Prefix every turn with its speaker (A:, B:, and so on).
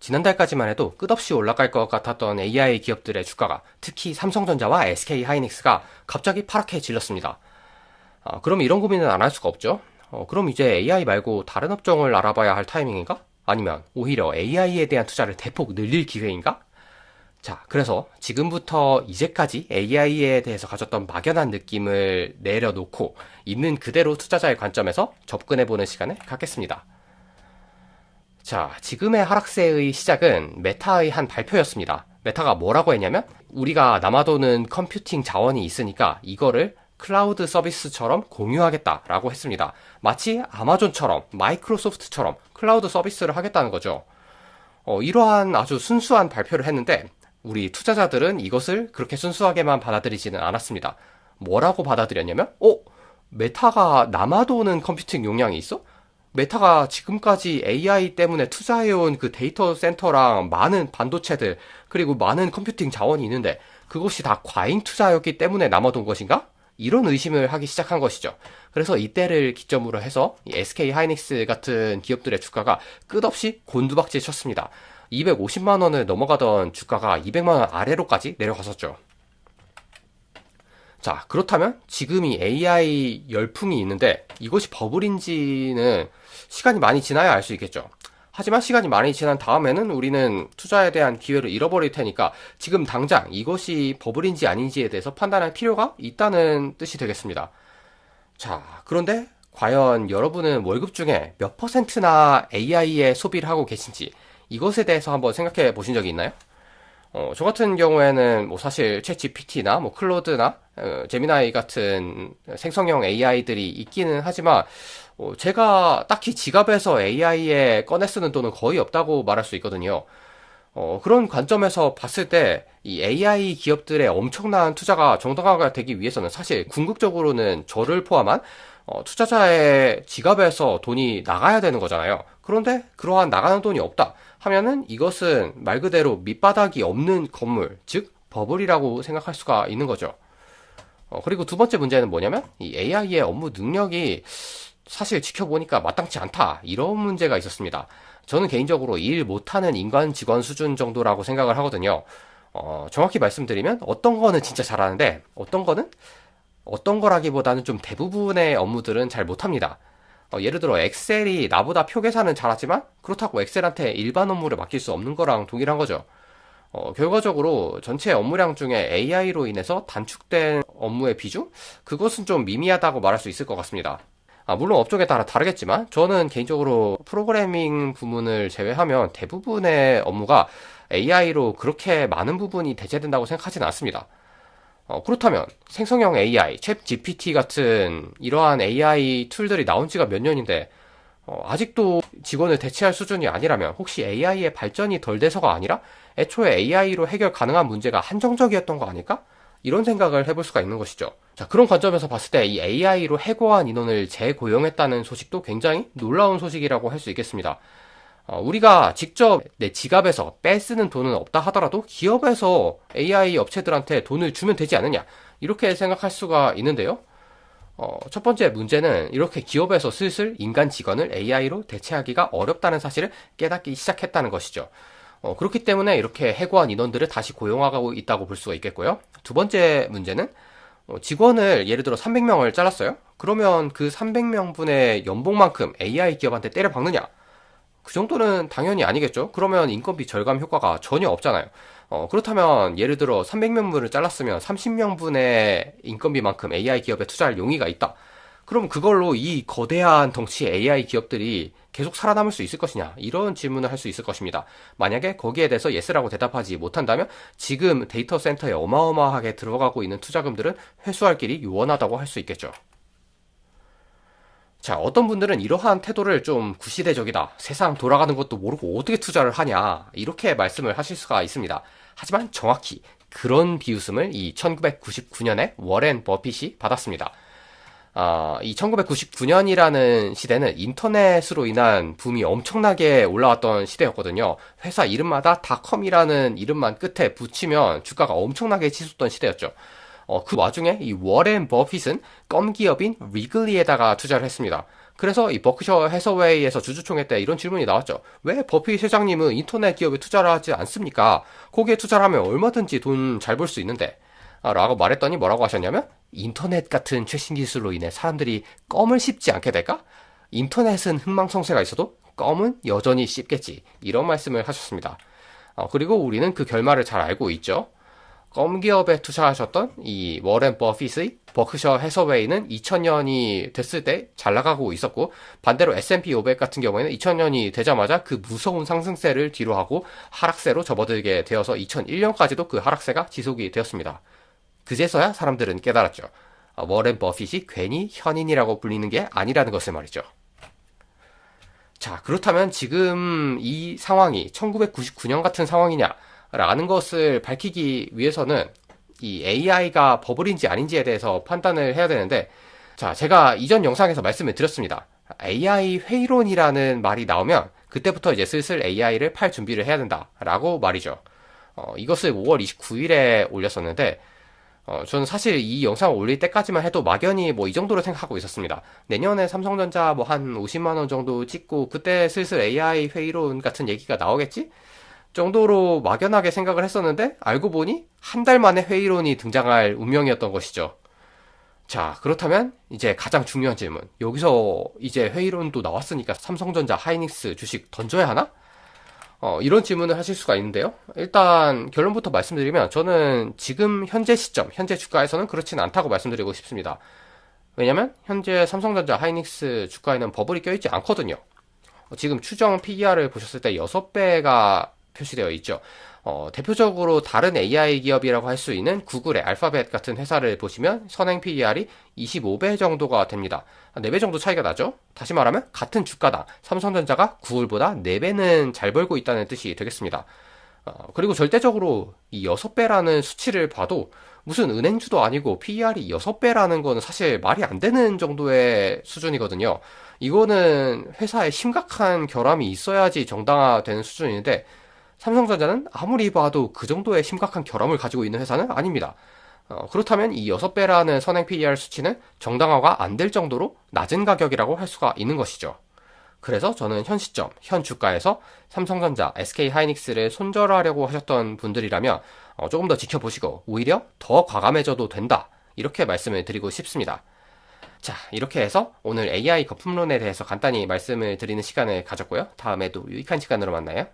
A: 지난달까지만 해도 끝없이 올라갈 것 같았던 AI 기업들의 주가가 특히 삼성전자와 SK하이닉스가 갑자기 파랗게 질렀습니다. 그럼 이런 고민은 안 할 수가 없죠. 그럼 이제 AI 말고 다른 업종을 알아봐야 할 타이밍인가? 아니면 오히려 AI에 대한 투자를 대폭 늘릴 기회인가? 자, 그래서 지금부터 이제까지 AI에 대해서 가졌던 막연한 느낌을 내려놓고 있는 그대로 투자자의 관점에서 접근해보는 시간을 갖겠습니다. 자, 지금의 하락세의 시작은 메타의 한 발표였습니다. 메타가 뭐라고 했냐면 우리가 남아도는 컴퓨팅 자원이 있으니까 이거를 클라우드 서비스처럼 공유하겠다라고 했습니다. 마치 아마존처럼 마이크로소프트처럼 클라우드 서비스를 하겠다는 거죠. 이러한 아주 순수한 발표를 했는데 우리 투자자들은 이것을 그렇게 순수하게만 받아들이지는 않았습니다. 뭐라고 받아들였냐면 메타가 남아도는 컴퓨팅 용량이 있어? 메타가 지금까지 AI 때문에 투자해온 그 데이터 센터랑 많은 반도체들 그리고 많은 컴퓨팅 자원이 있는데 그것이 다 과잉 투자였기 때문에 남아돈 것인가? 이런 의심을 하기 시작한 것이죠. 그래서 이때를 기점으로 해서 SK하이닉스 같은 기업들의 주가가 끝없이 곤두박질 쳤습니다. 250만 원을 넘어가던 주가가 200만 원 아래로까지 내려갔었죠. 자, 그렇다면 지금 이 AI 열풍이 있는데 이것이 버블인지는 시간이 많이 지나야 알 수 있겠죠. 하지만 시간이 많이 지난 다음에는 우리는 투자에 대한 기회를 잃어버릴 테니까 지금 당장 이것이 버블인지 아닌지에 대해서 판단할 필요가 있다는 뜻이 되겠습니다. 자, 그런데 과연 여러분은 월급 중에 몇 %나 AI에 소비를 하고 계신지 이것에 대해서 한번 생각해 보신 적이 있나요? 저 같은 경우에는 사실 챗GPT나 클로드나 제미나이 같은 생성형 AI들이 있기는 하지만 제가 딱히 지갑에서 AI에 꺼내 쓰는 돈은 거의 없다고 말할 수 있거든요. 그런 관점에서 봤을 때 이 AI 기업들의 엄청난 투자가 정당화가 되기 위해서는 사실 궁극적으로는 저를 포함한 투자자의 지갑에서 돈이 나가야 되는 거잖아요. 그런데 그러한 나가는 돈이 없다 하면은 이것은 말 그대로 밑바닥이 없는 건물, 즉 버블이라고 생각할 수가 있는 거죠. 그리고 두 번째 문제는 뭐냐면 이 AI의 업무 능력이 사실 지켜보니까 마땅치 않다 이런 문제가 있었습니다. 저는 개인적으로 일 못하는 인간 직원 수준 정도라고 생각을 하거든요. 정확히 말씀드리면 어떤 거는 진짜 잘하는데 어떤 거라기보다는 좀 대부분의 업무들은 잘 못합니다. 예를 들어 엑셀이 나보다 표 계산은 잘하지만 그렇다고 엑셀한테 일반 업무를 맡길 수 없는 거랑 동일한 거죠. 결과적으로 전체 업무량 중에 AI로 인해서 단축된 업무의 비중? 그것은 좀 미미하다고 말할 수 있을 것 같습니다. 물론 업종에 따라 다르겠지만 저는 개인적으로 프로그래밍 부문을 제외하면 대부분의 업무가 AI로 그렇게 많은 부분이 대체된다고 생각하지는 않습니다. 그렇다면 생성형 AI, 챗 GPT 같은 이러한 AI 툴들이 나온 지가 몇 년인데 아직도 직원을 대체할 수준이 아니라면 혹시 AI의 발전이 덜 돼서가 아니라 애초에 AI로 해결 가능한 문제가 한정적이었던 거 아닐까? 이런 생각을 해볼 수가 있는 것이죠. 자, 그런 관점에서 봤을 때 이 AI로 해고한 인원을 재고용했다는 소식도 굉장히 놀라운 소식이라고 할 수 있겠습니다. 우리가 직접 내 지갑에서 빼쓰는 돈은 없다 하더라도 기업에서 AI 업체들한테 돈을 주면 되지 않느냐 이렇게 생각할 수가 있는데요. 첫 번째 문제는 이렇게 기업에서 슬슬 인간 직원을 AI로 대체하기가 어렵다는 사실을 깨닫기 시작했다는 것이죠. 그렇기 때문에 이렇게 해고한 인원들을 다시 고용하고 있다고 볼 수가 있겠고요. 두 번째 문제는 직원을 예를 들어 300명을 잘랐어요. 그러면 그 300명분의 연봉만큼 AI 기업한테 때려박느냐? 그 정도는 당연히 아니겠죠. 그러면 인건비 절감 효과가 전혀 없잖아요. 그렇다면 예를 들어 300명분을 잘랐으면 30명분의 인건비만큼 AI 기업에 투자할 용의가 있다. 그럼 그걸로 이 거대한 덩치의 AI 기업들이 계속 살아남을 수 있을 것이냐 이런 질문을 할 수 있을 것입니다. 만약에 거기에 대해서 예스라고 대답하지 못한다면 지금 데이터 센터에 어마어마하게 들어가고 있는 투자금들은 회수할 길이 요원하다고 할 수 있겠죠. 자, 어떤 분들은 이러한 태도를 좀 구시대적이다. 세상 돌아가는 것도 모르고 어떻게 투자를 하냐. 이렇게 말씀을 하실 수가 있습니다. 하지만 정확히 그런 비웃음을 이 1999년에 워렌 버핏이 받았습니다. 이 1999년이라는 시대는 인터넷으로 인한 붐이 엄청나게 올라왔던 시대였거든요. 회사 이름마다 닷컴이라는 이름만 끝에 붙이면 주가가 엄청나게 치솟던 시대였죠. 그 와중에 이 워렌 버핏은 껌 기업인 리글리에다가 투자를 했습니다. 그래서 이 버크셔 해서웨이에서 주주총회 때 이런 질문이 나왔죠. 왜 버핏 회장님은 인터넷 기업에 투자를 하지 않습니까? 거기에 투자를 하면 얼마든지 돈 잘 벌 수 있는데. 라고 말했더니 뭐라고 하셨냐면, 인터넷 같은 최신 기술로 인해 사람들이 껌을 씹지 않게 될까? 인터넷은 흥망성쇠가 있어도 껌은 여전히 씹겠지. 이런 말씀을 하셨습니다. 그리고 우리는 그 결말을 잘 알고 있죠. 껌 기업에 투자하셨던 이 워렌 버핏의 버크셔 해서웨이는 2000년이 됐을 때 잘 나가고 있었고, 반대로 S&P 500 같은 경우에는 2000년이 되자마자 그 무서운 상승세를 뒤로 하고 하락세로 접어들게 되어서 2001년까지도 그 하락세가 지속이 되었습니다. 그제서야 사람들은 깨달았죠. 워렌 버핏이 괜히 현인이라고 불리는 게 아니라는 것을 말이죠. 자, 그렇다면 지금 이 상황이 1999년 같은 상황이냐라는 것을 밝히기 위해서는 이 AI가 버블인지 아닌지에 대해서 판단을 해야 되는데, 자, 제가 이전 영상에서 말씀을 드렸습니다. AI 회의론이라는 말이 나오면 그때부터 이제 슬슬 AI를 팔 준비를 해야 된다라고 말이죠. 이것을 5월 29일에 올렸었는데, 저는 사실 이 영상을 올릴 때까지만 해도 막연히 뭐 이 정도로 생각하고 있었습니다. 내년에 삼성전자 뭐 한 50만원 정도 찍고 그때 슬슬 AI 회의론 같은 얘기가 나오겠지? 정도로 막연하게 생각을 했었는데, 알고 보니 한 달 만에 회의론이 등장할 운명이었던 것이죠. 자, 그렇다면 이제 가장 중요한 질문. 여기서 이제 회의론도 나왔으니까 삼성전자 하이닉스 주식 던져야 하나? 이런 질문을 하실 수가 있는데요. 일단 결론부터 말씀드리면 저는 지금 현재 시점, 현재 주가에서는 그렇진 않다고 말씀드리고 싶습니다. 왜냐면 현재 삼성전자 하이닉스 주가에는 버블이 껴있지 않거든요. 지금 추정 PER을 보셨을 때 6배가 표시되어 있죠. 대표적으로 다른 AI 기업이라고 할 수 있는 구글의 알파벳 같은 회사를 보시면 선행 PER이 25배 정도가 됩니다. 4배 정도 차이가 나죠? 다시 말하면 같은 주가당 삼성전자가 구글보다 4배는 잘 벌고 있다는 뜻이 되겠습니다. 그리고 절대적으로 이 6배라는 수치를 봐도 무슨 은행주도 아니고 PER이 6배라는 거는 사실 말이 안 되는 정도의 수준이거든요. 이거는 회사에 심각한 결함이 있어야지 정당화되는 수준인데, 삼성전자는 아무리 봐도 그 정도의 심각한 결함을 가지고 있는 회사는 아닙니다. 그렇다면 이 6배라는 선행 PER 수치는 정당화가 안 될 정도로 낮은 가격이라고 할 수가 있는 것이죠. 그래서 저는 현 시점, 현 주가에서 삼성전자, SK하이닉스를 손절하려고 하셨던 분들이라면 조금 더 지켜보시고 오히려 더 과감해져도 된다. 이렇게 말씀을 드리고 싶습니다. 자, 이렇게 해서 오늘 AI 거품론에 대해서 간단히 말씀을 드리는 시간을 가졌고요. 다음에도 유익한 시간으로 만나요.